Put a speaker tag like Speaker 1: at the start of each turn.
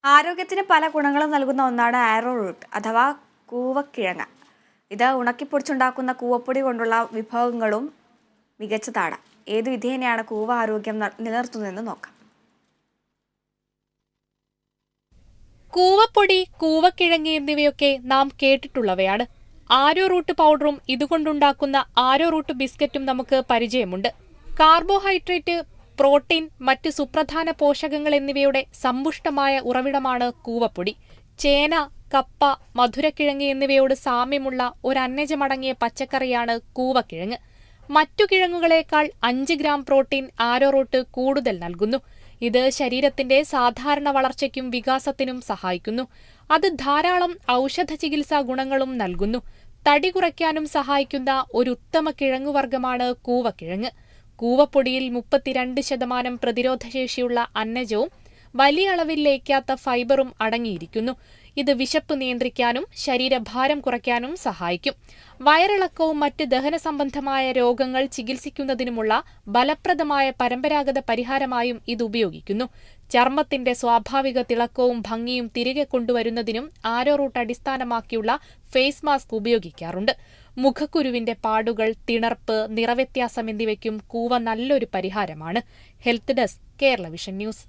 Speaker 1: ആരോഗ്യത്തിന് പല ഗുണങ്ങളും നൽകുന്ന ഒന്നാണ് ആരോ റൂട്ട് അഥവാ കൂവക്കിഴങ്ങ്. ഇത് ഉണക്കിപ്പൊടിച്ചുണ്ടാക്കുന്ന കൂവപ്പൊടി കൊണ്ടുള്ള വിഭവങ്ങളും മികച്ചതാണ്. ഏതു വിധേനയാണ് കൂവ ആരോഗ്യം നിലനിർത്തുന്നതെന്ന് നോക്കാം.
Speaker 2: കൂവപ്പൊടി, കൂവക്കിഴങ്ങ് എന്നിവയൊക്കെ നാം കേട്ടിട്ടുള്ളവയാണ്. ആരോ റൂട്ട് പൗഡറും ഇതുകൊണ്ടുണ്ടാക്കുന്ന ആരോ റൂട്ട് ബിസ്ക്കറ്റും നമുക്ക് പരിചയമുണ്ട്. കാർബോഹൈഡ്രേറ്റ്, പ്രോട്ടീൻ, മറ്റ് സുപ്രധാന പോഷകങ്ങൾ എന്നിവയുടെ സമ്പുഷ്ടമായ ഉറവിടമാണ് കൂവപ്പൊടി. ചേന, കപ്പ, മധുരക്കിഴങ്ങ് എന്നിവയോട് സാമ്യമുള്ള ഒരു അന്നജമടങ്ങിയ പച്ചക്കറിയാണ് കൂവക്കിഴങ്ങ്. മറ്റു കിഴങ്ങുകളേക്കാൾ 5 ഗ്രാം പ്രോട്ടീൻ ആരോ റൂട്ട് കൂടുതൽ നൽകുന്നു. ഇത് ശരീരത്തിന്റെ സാധാരണ വളർച്ചയ്ക്കും വികാസത്തിനും സഹായിക്കുന്നു. അത് ധാരാളം ഔഷധ ചികിത്സാ ഗുണങ്ങളും നൽകുന്നു. തടി കുറയ്ക്കാനും സഹായിക്കുന്ന ഒരു ഉത്തമ കിഴങ്ങുവർഗ്ഗമാണ് കൂവക്കിഴങ്ങ്. കൂവപ്പൊടിയിൽ 32% പ്രതിരോധശേഷിയുള്ള അന്നജവും വലിയ അളവിൽ ലയിക്കാത്ത ഫൈബറും അടങ്ങിയിരിക്കുന്നു. ഇത് വിശപ്പ് നിയന്ത്രിക്കാനും ശരീരഭാരം കുറയ്ക്കാനും സഹായിക്കും. വയറിളക്കവും മറ്റ് ദഹന സംബന്ധമായ രോഗങ്ങൾ ചികിത്സിക്കുന്നതിനുമുള്ള ഫലപ്രദമായ പരമ്പരാഗത പരിഹാരമായും ഇത് ഉപയോഗിക്കുന്നു. ചർമ്മത്തിന്റെ സ്വാഭാവിക തിളക്കവും ഭംഗിയും തിരികെ കൊണ്ടുവരുന്നതിനും ആരോ റൂട്ട് അടിസ്ഥാനമാക്കിയുള്ള ഫേസ് മാസ്ക് ഉപയോഗിക്കാറുണ്ട്. മുഖക്കുരുവിന്റെ പാടുകൾ, തിണർപ്പ്, നിറവ്യത്യാസം എന്നിവയ്ക്കും കൂവ നല്ലൊരു പരിഹാരമാണ്. Health desk, Kerala vision news.